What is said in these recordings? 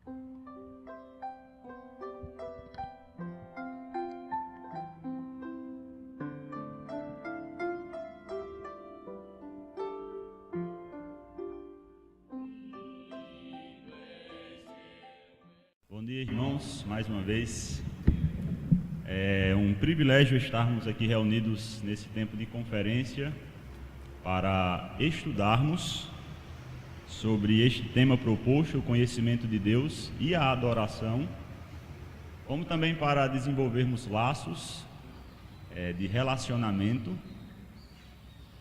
Bom dia, irmãos, mais uma vez. É um privilégio estarmos aqui reunidos nesse tempo de conferência para estudarmos sobre este tema proposto, o conhecimento de Deus e a adoração, como também para desenvolvermos laços de relacionamento,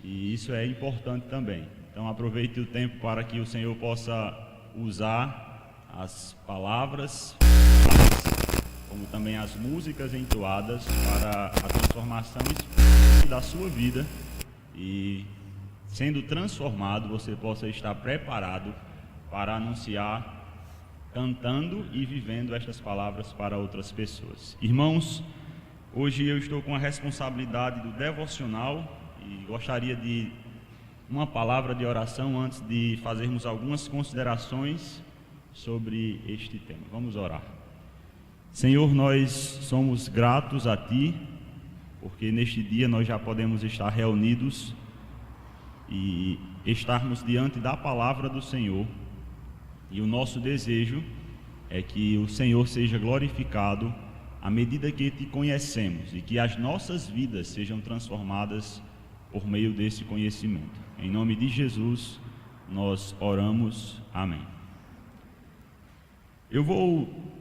e isso é importante também. Então aproveite o tempo para que o Senhor possa usar as palavras, como também as músicas entoadas para a transformação da sua vida, e sendo transformado você possa estar preparado para anunciar, cantando e vivendo estas palavras para outras pessoas. Irmãos, hoje eu estou com a responsabilidade do devocional e gostaria de uma palavra de oração antes de fazermos algumas considerações sobre este tema. Vamos orar. Senhor, nós somos gratos a Ti, porque neste dia nós já podemos estar reunidos e estarmos diante da palavra do Senhor, e o nosso desejo é que o Senhor seja glorificado à medida que Te conhecemos e que as nossas vidas sejam transformadas por meio desse conhecimento. Em nome de Jesus nós oramos. Amém. Eu vou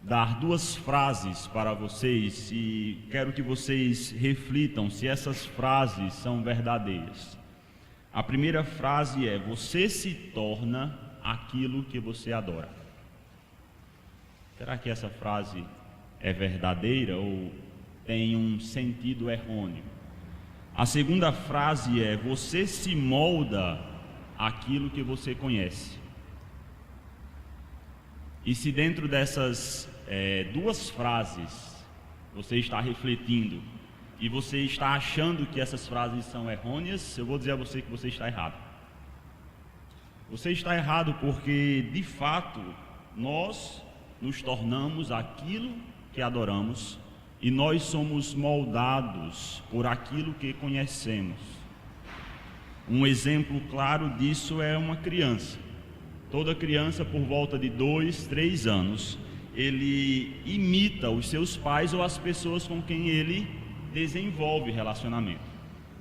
dar duas frases para vocês e quero que vocês reflitam se essas frases são verdadeiras. A primeira frase é: você se torna aquilo que você adora. Será que essa frase é verdadeira ou tem um sentido errôneo? A segunda frase é: você se molda aquilo que você conhece. E se dentro dessas duas frases você está refletindo e você está achando que essas frases são errôneas, eu vou dizer a você que você está errado. Você está errado porque, de fato, nós nos tornamos aquilo que adoramos e nós somos moldados por aquilo que conhecemos. Um exemplo claro disso é uma criança. Toda criança, por volta de 2, 3 anos, ele imita os seus pais ou as pessoas com quem ele desenvolve relacionamento.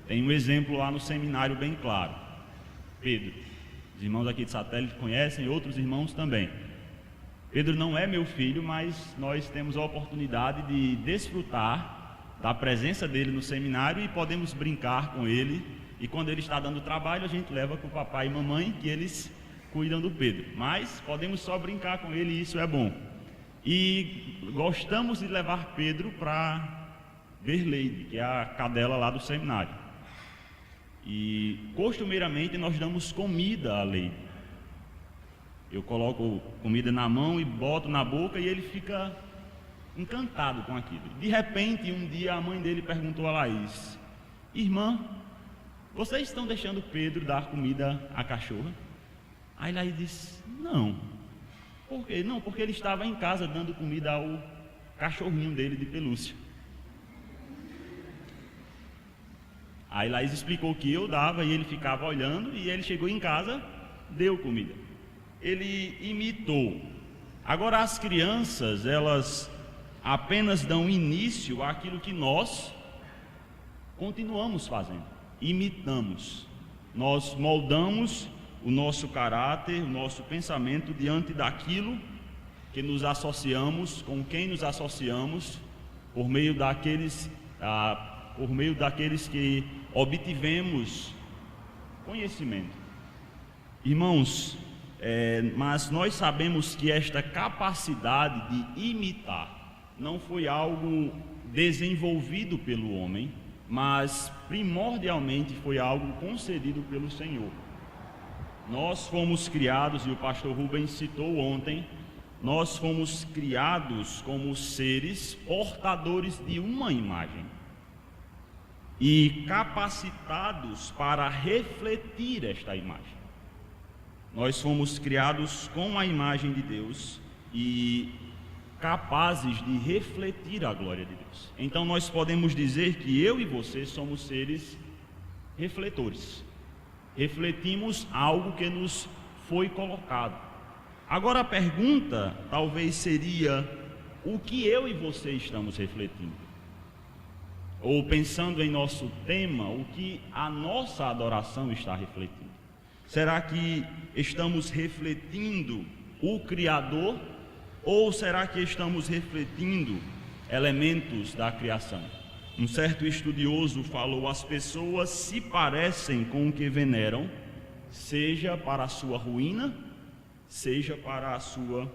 Tem um exemplo lá no seminário bem claro. Pedro, os irmãos aqui de Satélite conhecem, outros irmãos também. Pedro não é meu filho, mas nós temos a oportunidade de desfrutar da presença dele no seminário e podemos brincar com ele. E quando ele está dando trabalho, a gente leva para o papai e mamãe, que eles cuidam do Pedro, mas podemos só brincar com ele e isso é bom. E gostamos de levar Pedro para ver Leide, que é a cadela lá do seminário. E costumeiramente nós damos comida a Leide. Eu coloco comida na mão e boto na boca e ele fica encantado com aquilo. De repente, um dia a mãe dele perguntou a Laís: irmã, vocês estão deixando Pedro dar comida à cachorra? Aí Laís disse: não. Por quê? Não, porque ele estava em casa dando comida ao cachorrinho dele de pelúcia. Aí Laís explicou que eu dava e ele ficava olhando, e ele chegou em casa, deu comida. Ele imitou. Agora as crianças, elas apenas dão início àquilo que nós continuamos fazendo, imitamos. Nós moldamos o nosso caráter, o nosso pensamento diante daquilo que nos associamos, com quem nos associamos, por meio daqueles que obtivemos conhecimento. Irmãos, mas nós sabemos que esta capacidade de imitar não foi algo desenvolvido pelo homem, mas primordialmente foi algo concedido pelo Senhor. Nós fomos criados, e o pastor Rubens citou ontem, nós fomos criados como seres portadores de uma imagem e capacitados para refletir esta imagem. Nós fomos criados com a imagem de Deus e capazes de refletir a glória de Deus. Então nós podemos dizer que eu e você somos seres refletores. Refletimos algo que nos foi colocado. Agora a pergunta talvez seria: o que eu e você estamos refletindo? Ou pensando em nosso tema, o que a nossa adoração está refletindo? Será que estamos refletindo o Criador? Ou será que estamos refletindo elementos da criação? Um certo estudioso falou: as pessoas se parecem com o que veneram, seja para a sua ruína, seja para a sua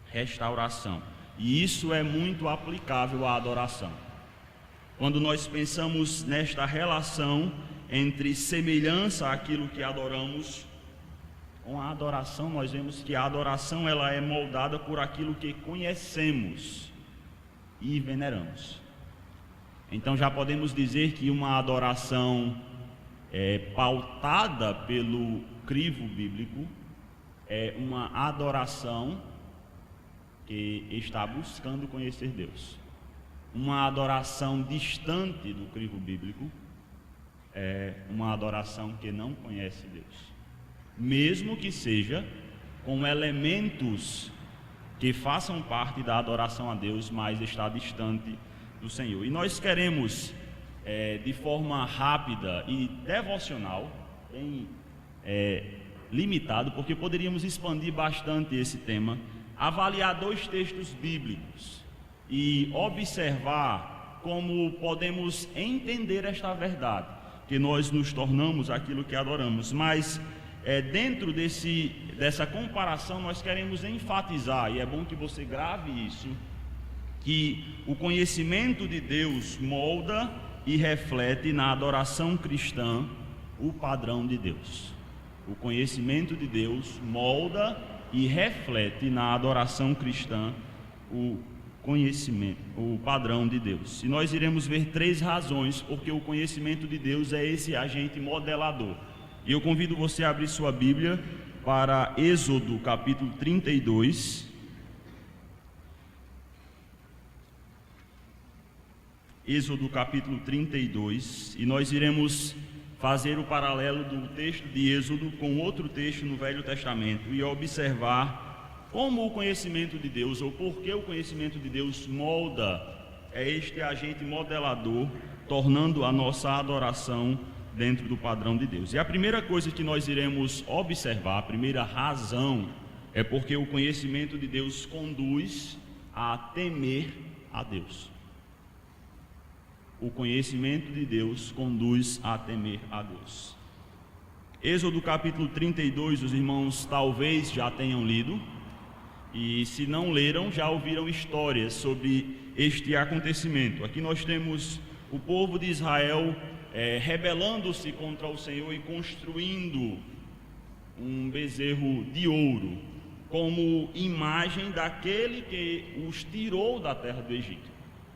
restauração. E isso é muito aplicável à adoração. Quando nós pensamos nesta relação entre semelhança àquilo que adoramos, com a adoração, nós vemos que a adoração ela é moldada por aquilo que conhecemos e veneramos. Então já podemos dizer que uma adoração pautada pelo crivo bíblico é uma adoração que está buscando conhecer Deus. Uma adoração distante do crivo bíblico é uma adoração que não conhece Deus, mesmo que seja com elementos que façam parte da adoração a Deus, mas está distante do Senhor. E nós queremos, de forma rápida e devocional, bem limitado, porque poderíamos expandir bastante esse tema, avaliar 2 textos bíblicos e observar como podemos entender esta verdade, que nós nos tornamos aquilo que adoramos. Mas dentro dessa comparação nós queremos enfatizar, e é bom que você grave isso, que o conhecimento de Deus molda e reflete na adoração cristã o padrão de Deus. O conhecimento de Deus molda e reflete na adoração cristã o conhecimento, o padrão de Deus. E nós iremos ver 3 razões porque o conhecimento de Deus é esse agente modelador. E eu convido você a abrir sua Bíblia para Êxodo capítulo 32. Êxodo capítulo 32, e nós iremos fazer o paralelo do texto de Êxodo com outro texto no Velho Testamento e observar como o conhecimento de Deus, ou por que o conhecimento de Deus molda este agente modelador, tornando a nossa adoração dentro do padrão de Deus. E a primeira coisa que nós iremos observar, a primeira razão, é porque o conhecimento de Deus conduz a temer a Deus. O conhecimento de Deus conduz a temer a Deus. Êxodo capítulo 32, os irmãos talvez já tenham lido, e se não leram, já ouviram histórias sobre este acontecimento. Aqui nós temos o povo de Israel rebelando-se contra o Senhor e construindo um bezerro de ouro como imagem daquele que os tirou da terra do Egito.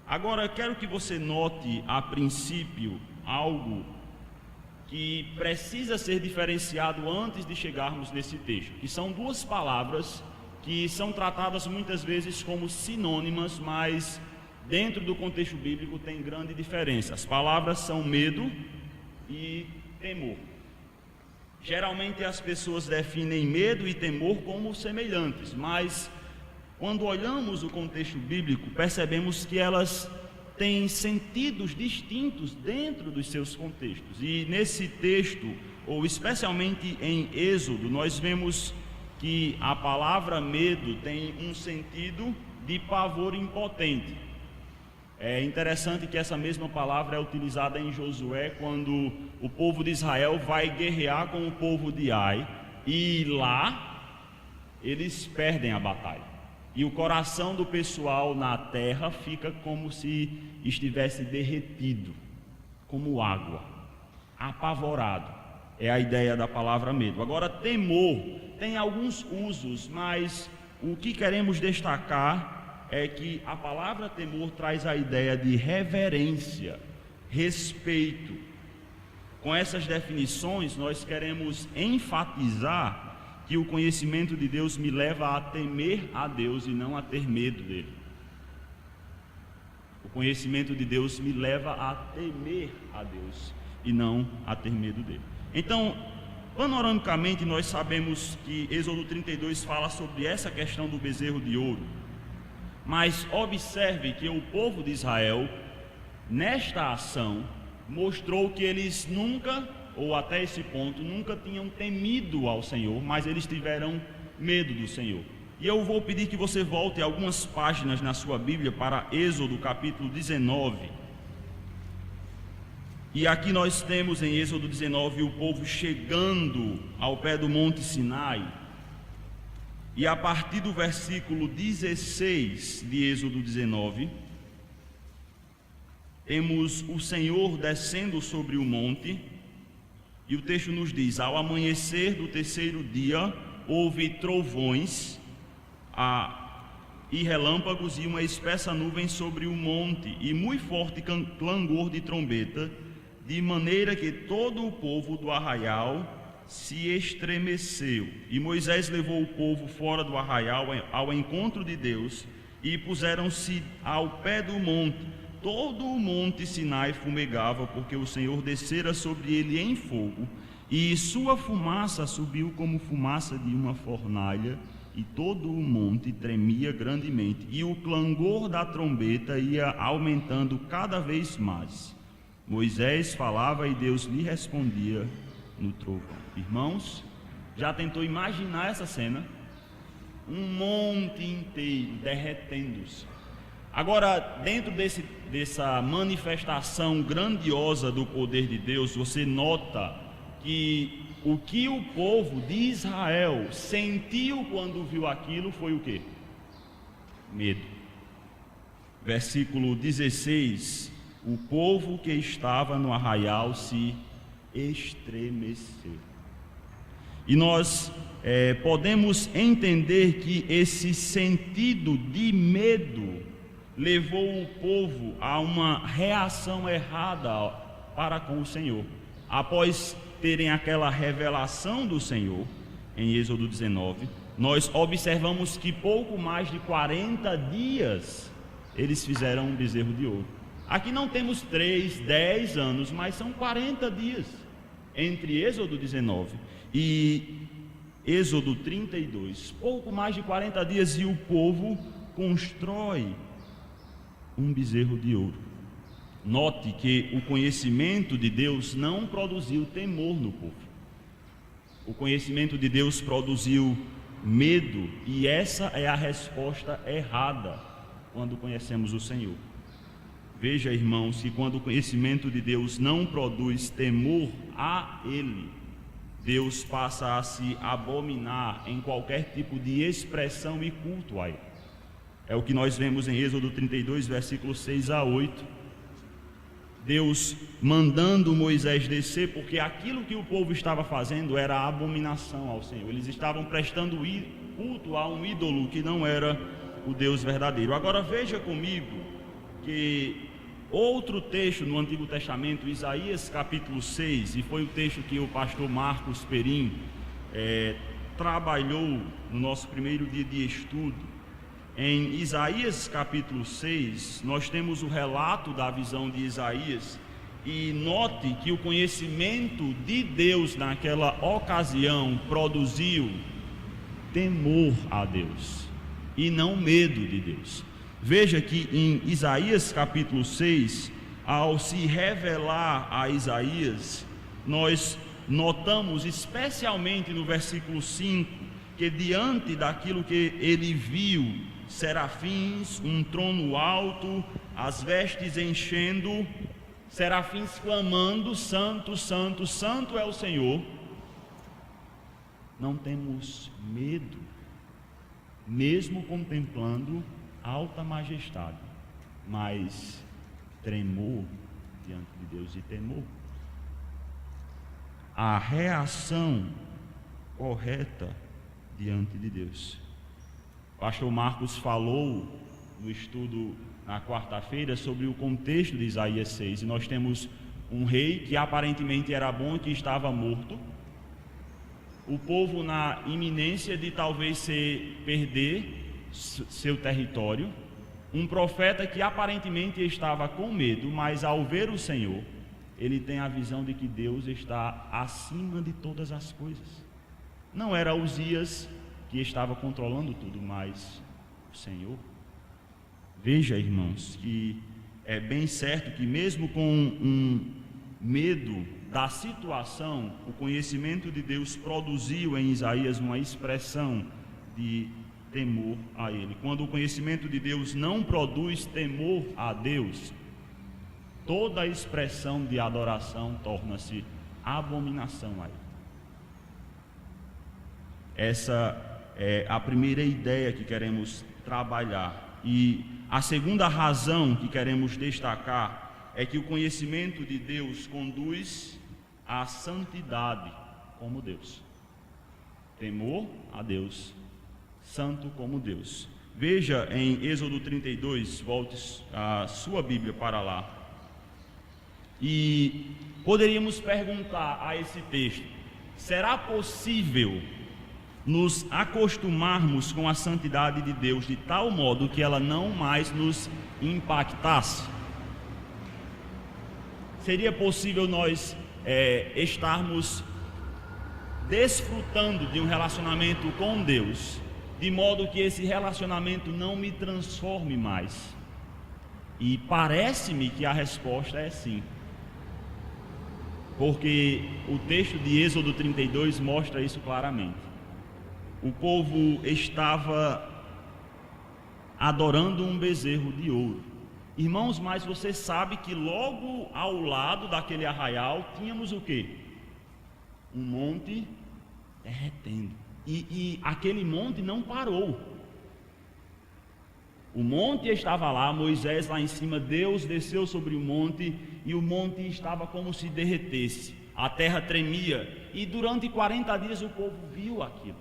Agora, quero que você note a princípio algo que precisa ser diferenciado antes de chegarmos nesse texto, que são 2 palavras que são tratadas muitas vezes como sinônimas, mas dentro do contexto bíblico tem grande diferença. As palavras são medo e temor. Geralmente as pessoas definem medo e temor como semelhantes, mas quando olhamos o contexto bíblico, percebemos que elas têm sentidos distintos dentro dos seus contextos. E nesse texto, ou especialmente em Êxodo, nós vemos que a palavra medo tem um sentido de pavor impotente. É interessante que essa mesma palavra é utilizada em Josué, quando o povo de Israel vai guerrear com o povo de Ai, e lá eles perdem a batalha. E o coração do pessoal na terra fica como se estivesse derretido, como água, apavorado. É a ideia da palavra medo. Agora, temor tem alguns usos, mas o que queremos destacar é que a palavra temor traz a ideia de reverência, respeito. Com essas definições, nós queremos enfatizar que o conhecimento de Deus me leva a temer a Deus e não a ter medo dele. O conhecimento de Deus me leva a temer a Deus e não a ter medo dele. Então, panoramicamente, nós sabemos que Êxodo 32 fala sobre essa questão do bezerro de ouro. Mas observe que o povo de Israel, nesta ação, mostrou que eles nunca, ou até esse ponto, nunca tinham temido ao Senhor, mas eles tiveram medo do Senhor. E eu vou pedir que você volte algumas páginas na sua Bíblia para Êxodo capítulo 19. E aqui nós temos em Êxodo 19 o povo chegando ao pé do Monte Sinai. E a partir do versículo 16 de Êxodo 19, temos o Senhor descendo sobre o monte, e o texto nos diz: ao amanhecer do terceiro dia, houve trovões e relâmpagos e uma espessa nuvem sobre o monte, e muito forte clangor de trombeta, de maneira que todo o povo do arraial se estremeceu. E Moisés levou o povo fora do arraial ao encontro de Deus, e puseram-se ao pé do monte. Todo o monte Sinai fumegava, porque o Senhor descera sobre ele em fogo, e sua fumaça subiu como fumaça de uma fornalha, e todo o monte tremia grandemente, e o clangor da trombeta ia aumentando cada vez mais. Moisés falava e Deus lhe respondia no trovão. Irmãos, já tentou imaginar essa cena? Um monte inteiro derretendo-se. Agora, dentro dessa manifestação grandiosa do poder de Deus, você nota que o que o povo de Israel sentiu quando viu aquilo foi o quê? Medo. Versículo 16: o povo que estava no arraial se estremeceu. E nós podemos entender que esse sentido de medo levou o povo a uma reação errada para com o Senhor. Após terem aquela revelação do Senhor, em Êxodo 19, nós observamos que pouco mais de 40 dias eles fizeram um bezerro de ouro. Aqui não temos 3, 10 anos, mas são 40 dias entre Êxodo 19 e Êxodo 32. Pouco mais de 40 dias e o povo constrói um bezerro de ouro. Note que o conhecimento de Deus não produziu temor no povo. O conhecimento de Deus produziu medo, e essa é a resposta errada quando conhecemos o Senhor. Veja, irmãos, que quando o conhecimento de Deus não produz temor a Ele, Deus passa a se abominar em qualquer tipo de expressão e culto a Ele. É o que nós vemos em Êxodo 32, versículos 6 a 8. Deus mandando Moisés descer, porque aquilo que o povo estava fazendo era abominação ao Senhor. Eles estavam prestando culto a um ídolo que não era o Deus verdadeiro. Agora veja comigo que outro texto no Antigo Testamento, Isaías capítulo 6, e foi o texto que o pastor Marcos Perim trabalhou no nosso primeiro dia de estudo. Em Isaías capítulo 6, nós temos o relato da visão de Isaías, e note que o conhecimento de Deus naquela ocasião produziu temor a Deus e não medo de Deus. Veja que em Isaías capítulo 6, ao se revelar a Isaías, nós notamos especialmente no versículo 5, que diante daquilo que ele viu, serafins, um trono alto, as vestes enchendo, serafins clamando: Santo, Santo, Santo é o Senhor. Não temos medo, mesmo contemplando alta majestade, mas tremor diante de Deus e temor. A reação correta diante de Deus. O pastor Marcos falou no estudo na quarta-feira sobre o contexto de Isaías 6, e nós temos um rei que aparentemente era bom e que estava morto, o povo na iminência de talvez perder seu território, um profeta que aparentemente estava com medo, mas ao ver o Senhor, ele tem a visão de que Deus está acima de todas as coisas. Não era Uzias que estava controlando tudo, mas o Senhor. Veja, irmãos, que é bem certo que mesmo com um medo da situação, o conhecimento de Deus produziu em Isaías uma expressão de temor a Ele. Quando o conhecimento de Deus não produz temor a Deus, toda a expressão de adoração torna-se abominação a Ele. Essa é a primeira ideia que queremos trabalhar. E a segunda razão que queremos destacar é que o conhecimento de Deus conduz à santidade como Deus. Temor a Deus, santo como Deus. Veja em Êxodo 32, volte a sua Bíblia para lá. E poderíamos perguntar a esse texto: será possível nos acostumarmos com a santidade de Deus de tal modo que ela não mais nos impactasse? Seria possível nós estarmos desfrutando de um relacionamento com Deus, de modo que esse relacionamento não me transforme mais? E parece-me que a resposta é sim, porque o texto de Êxodo 32 mostra isso claramente. O povo estava adorando um bezerro de ouro. Irmãos, mas você sabe que logo ao lado daquele arraial tínhamos o quê? Um monte derretendo. E aquele monte não parou. O monte estava lá, Moisés lá em cima, Deus desceu sobre o monte e o monte estava como se derretesse. A terra tremia e durante 40 dias o povo viu aquilo.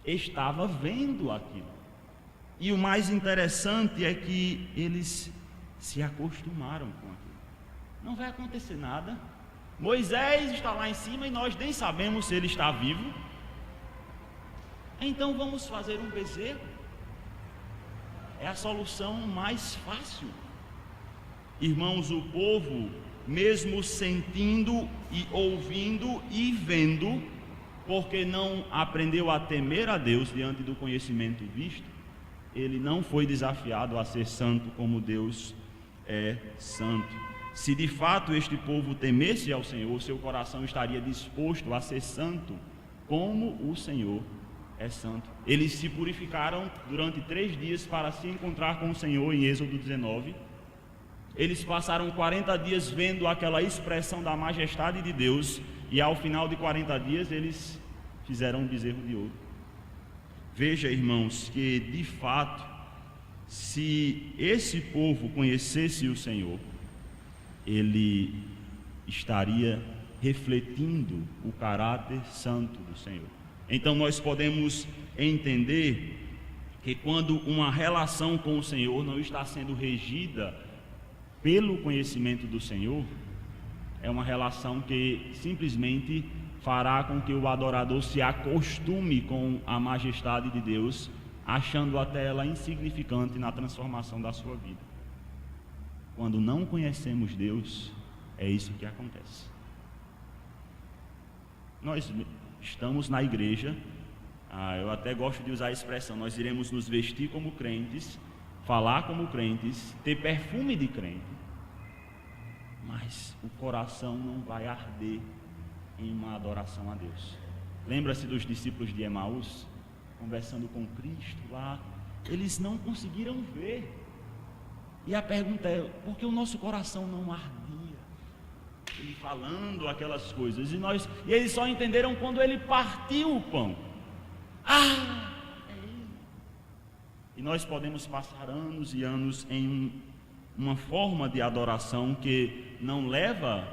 Estava vendo aquilo. E o mais interessante é que eles se acostumaram com aquilo. Não vai acontecer nada. Moisés está lá em cima e nós nem sabemos se ele está vivo. Então vamos fazer um bezerro. É a solução mais fácil. Irmãos, o povo, mesmo sentindo e ouvindo e vendo, porque não aprendeu a temer a Deus diante do conhecimento visto, ele não foi desafiado a ser santo como Deus é santo. Se de fato este povo temesse ao Senhor, seu coração estaria disposto a ser santo como o Senhor é santo. Eles se purificaram durante 3 dias para se encontrar com o Senhor em Êxodo 19. Eles passaram 40 dias vendo aquela expressão da majestade de Deus, e ao final de 40 dias eles fizeram um bezerro de ouro. Veja, irmãos, que de fato, se esse povo conhecesse o Senhor, ele estaria refletindo o caráter santo do Senhor. Então nós podemos entender que quando uma relação com o Senhor não está sendo regida pelo conhecimento do Senhor, é uma relação que simplesmente fará com que o adorador se acostume com a majestade de Deus, achando até ela insignificante na transformação da sua vida. Quando não conhecemos Deus, é isso que acontece. Nós estamos na igreja, eu até gosto de usar a expressão, nós iremos nos vestir como crentes, falar como crentes, ter perfume de crente, mas o coração não vai arder em uma adoração a Deus. Lembra-se dos discípulos de Emaús, conversando com Cristo lá, eles não conseguiram ver, e a pergunta é, por que o nosso coração não ardia? Ele falando aquelas coisas, e eles só entenderam quando ele partiu o pão. É ele. E nós podemos passar anos e anos em uma forma de adoração que não leva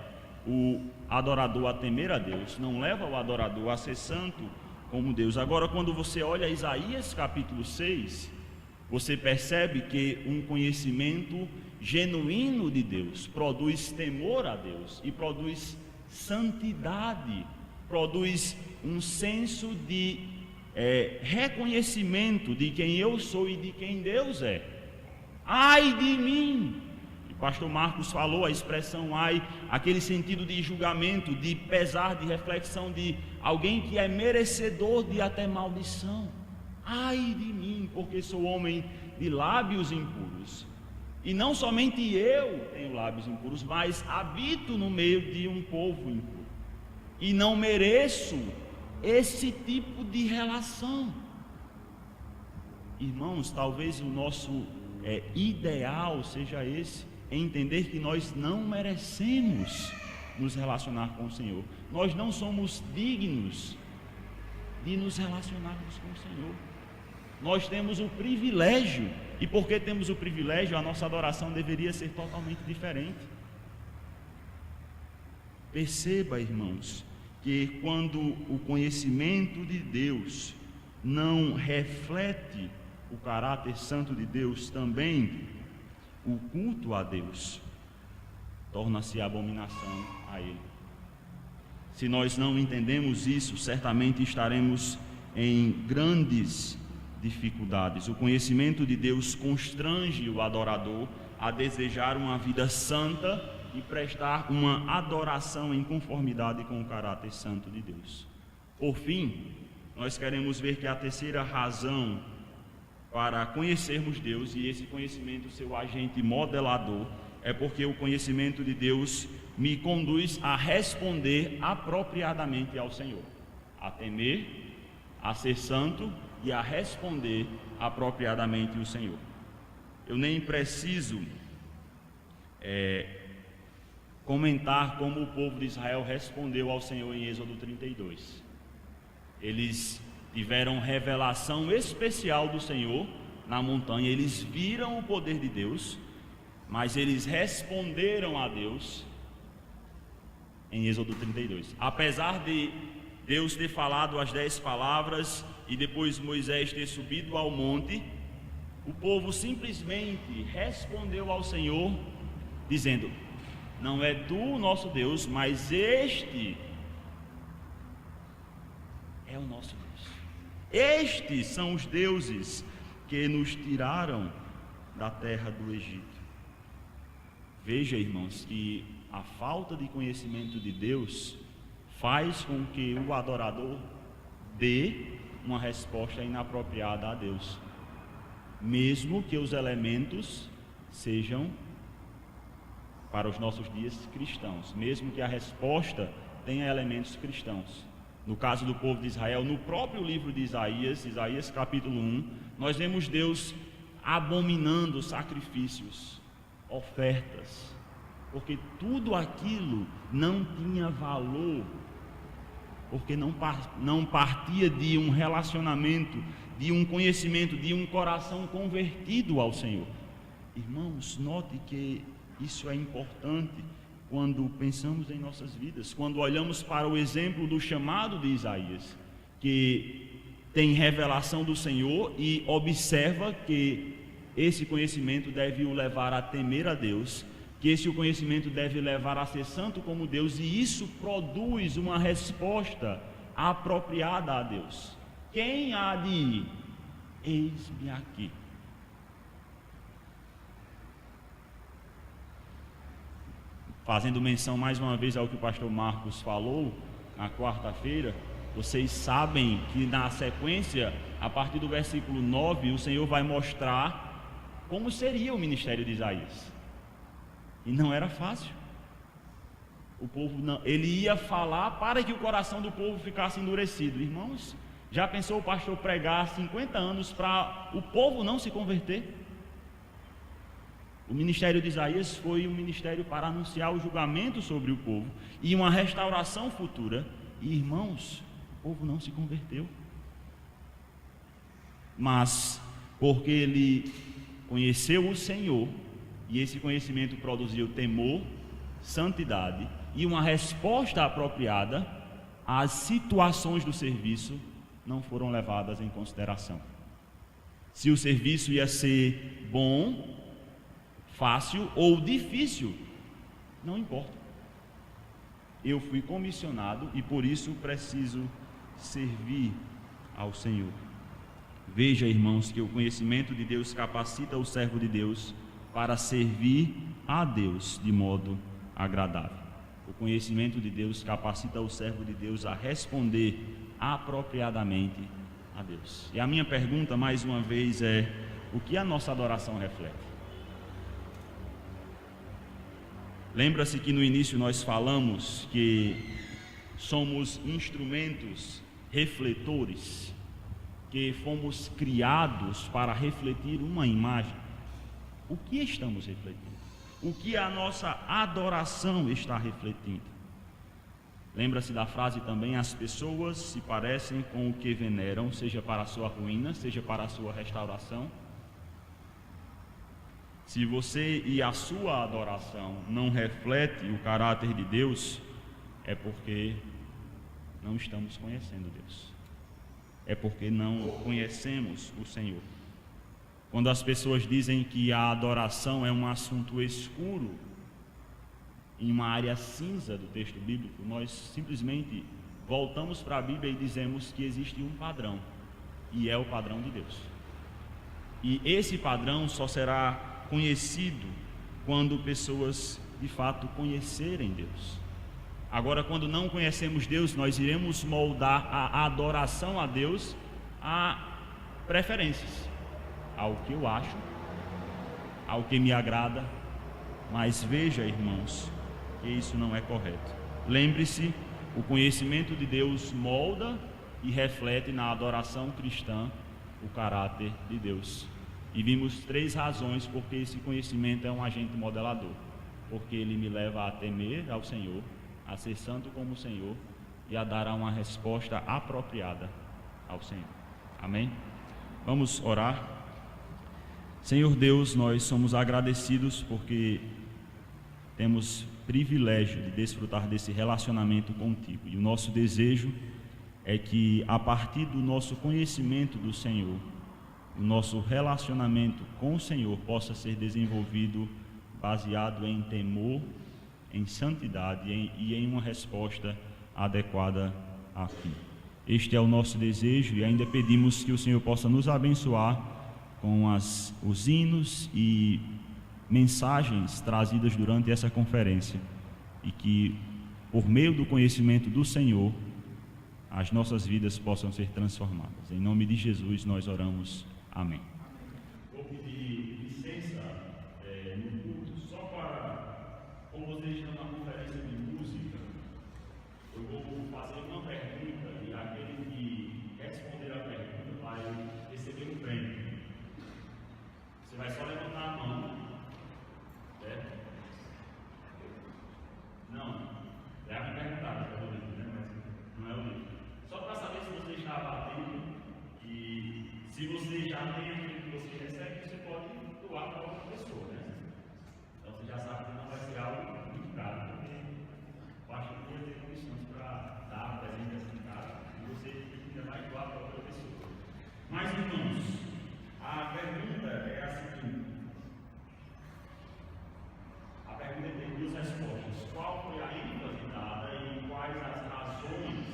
o adorador a temer a Deus, não leva o adorador a ser santo como Deus. Agora, quando você olha Isaías capítulo 6, você percebe que um conhecimento genuíno de Deus produz temor a Deus e produz santidade, produz um senso de reconhecimento de quem eu sou e de quem Deus é. Ai de mim! O pastor Marcos falou a expressão ai, aquele sentido de julgamento, de pesar, de reflexão, de alguém que é merecedor de até maldição. Ai de mim, porque sou homem de lábios impuros. E não somente eu tenho lábios impuros, mas habito no meio de um povo impuro. E não mereço esse tipo de relação. Irmãos, talvez o nosso ideal seja esse, entender que nós não merecemos nos relacionar com o Senhor. Nós não somos dignos de nos relacionarmos com o Senhor. Nós temos o privilégio, e porque temos o privilégio, a nossa adoração deveria ser totalmente diferente. Perceba, irmãos, que quando o conhecimento de Deus não reflete o caráter santo de Deus, também o culto a Deus torna-se abominação a Ele. Se nós não entendemos isso, certamente estaremos em grandes dificuldades. O conhecimento de Deus constrange o adorador a desejar uma vida santa e prestar uma adoração em conformidade com o caráter santo de Deus. Por fim, nós queremos ver que a terceira razão para conhecermos Deus, e esse conhecimento, seu agente modelador, é porque o conhecimento de Deus me conduz a responder apropriadamente ao Senhor, a temer, a ser santo e a responder apropriadamente o Senhor. Eu nem preciso comentar como o povo de Israel respondeu ao Senhor em Êxodo 32. Eles tiveram revelação especial do Senhor na montanha, eles viram o poder de Deus, mas eles responderam a Deus em Êxodo 32. Apesar de Deus ter falado as 10 palavras e depois Moisés ter subido ao monte, o povo simplesmente respondeu ao Senhor dizendo: não é tu o nosso Deus, mas este é o nosso Deus. Estes são os deuses que nos tiraram da terra do Egito. Veja, irmãos, que a falta de conhecimento de Deus faz com que o adorador dê uma resposta inapropriada a Deus, mesmo que os elementos sejam para os nossos dias cristãos, mesmo que a resposta tenha elementos cristãos. No caso do povo de Israel, no próprio livro de Isaías, Isaías capítulo 1, nós vemos Deus abominando sacrifícios, ofertas, porque tudo aquilo não tinha valor, porque não partia de um relacionamento, de um conhecimento, de um coração convertido ao Senhor. Irmãos, note que isso é importante quando pensamos em nossas vidas, quando olhamos para o exemplo do chamado de Isaías, que tem revelação do Senhor e observa que esse conhecimento deve o levar a temer a Deus, que esse conhecimento deve levar a ser santo como Deus, e isso produz uma resposta apropriada a Deus. Quem há de ir? Eis-me aqui. Fazendo menção mais uma vez ao que o pastor Marcos falou na quarta-feira, vocês sabem que na sequência, a partir do versículo 9, o Senhor vai mostrar como seria o ministério de Isaías. E não era fácil. O povo não, ele ia falar para que o coração do povo ficasse endurecido. Irmãos, já pensou o pastor pregar 50 anos para o povo não se converter? O ministério de Isaías foi um ministério para anunciar o julgamento sobre o povo e uma restauração futura. E irmãos, o povo não se converteu. Mas porque ele conheceu o Senhor, e esse conhecimento produziu temor, santidade e uma resposta apropriada, as situações do serviço não foram levadas em consideração. Se o serviço ia ser bom, fácil ou difícil, não importa. Eu fui comissionado e por isso preciso servir ao Senhor. Veja, irmãos, que o conhecimento de Deus capacita o servo de Deus para servir a Deus de modo agradável. O conhecimento de Deus capacita o servo de Deus a responder apropriadamente a Deus. E a minha pergunta, mais uma vez, é: o que a nossa adoração reflete? Lembra-se que no início nós falamos que somos instrumentos refletores, que fomos criados para refletir uma imagem. O que estamos refletindo? O que a nossa adoração está refletindo? Lembra-se da frase também: as pessoas se parecem com o que veneram, seja para a sua ruína, seja para a sua restauração. Se você e a sua adoração não reflete o caráter de Deus, é porque não estamos conhecendo Deus. É porque não conhecemos o Senhor. Quando as pessoas dizem que a adoração é um assunto escuro, em uma área cinza do texto bíblico, nós simplesmente voltamos para a Bíblia e dizemos que existe um padrão, e é o padrão de Deus. E esse padrão só será conhecido quando pessoas de fato conhecerem Deus. Agora, quando não conhecemos Deus, nós iremos moldar a adoração a Deus a preferências, ao que eu acho, ao que me agrada. Mas veja, irmãos, que isso não é correto. Lembre-se, o conhecimento de Deus molda e reflete na adoração cristã o caráter de Deus. E vimos 3 razões porque esse conhecimento é um agente modelador. Porque ele me leva a temer ao Senhor, a ser santo como o Senhor e a dar uma resposta apropriada ao Senhor. Amém? Vamos orar. Senhor Deus, nós somos agradecidos porque temos privilégio de desfrutar desse relacionamento contigo. E o nosso desejo é que, a partir do nosso conhecimento do Senhor, o nosso relacionamento com o Senhor possa ser desenvolvido baseado em temor, em santidade e em uma resposta adequada a Ti. Este é o nosso desejo e ainda pedimos que o Senhor possa nos abençoar com os hinos e mensagens trazidas durante essa conferência e que, por meio do conhecimento do Senhor, as nossas vidas possam ser transformadas. Em nome de Jesus nós oramos. Amém. Vou pedir licença no culto só para, como vocês estão na conferência de música, eu vou fazer uma pergunta e aquele que responder a pergunta vai receber um prêmio. Você vai só levantar a mão, certo? Não, é a perguntada que eu vou ler, né? Mas não é o livro. Só para saber se você está batendo e se você já tem aquilo que você recebe, você pode doar para outra pessoa, né? Então você já sabe que não vai ser algo muito caro, porque o pastor pode ter condições para dar presente assim caro e você ainda vai doar para outra pessoa. Mas, irmãos, a pergunta é a seguinte. A pergunta tem 2 respostas. Qual foi a ênfase dada e quais as razões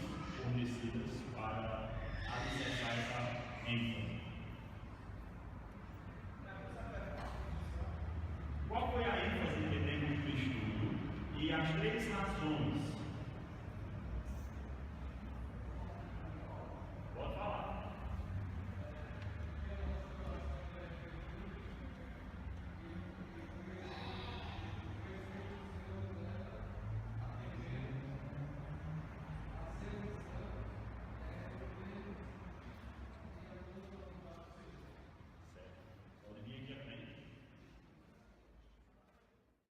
fornecidas para alicerçar essa ênfase? Qual foi a ênfase que temos no estudo e as 3 razões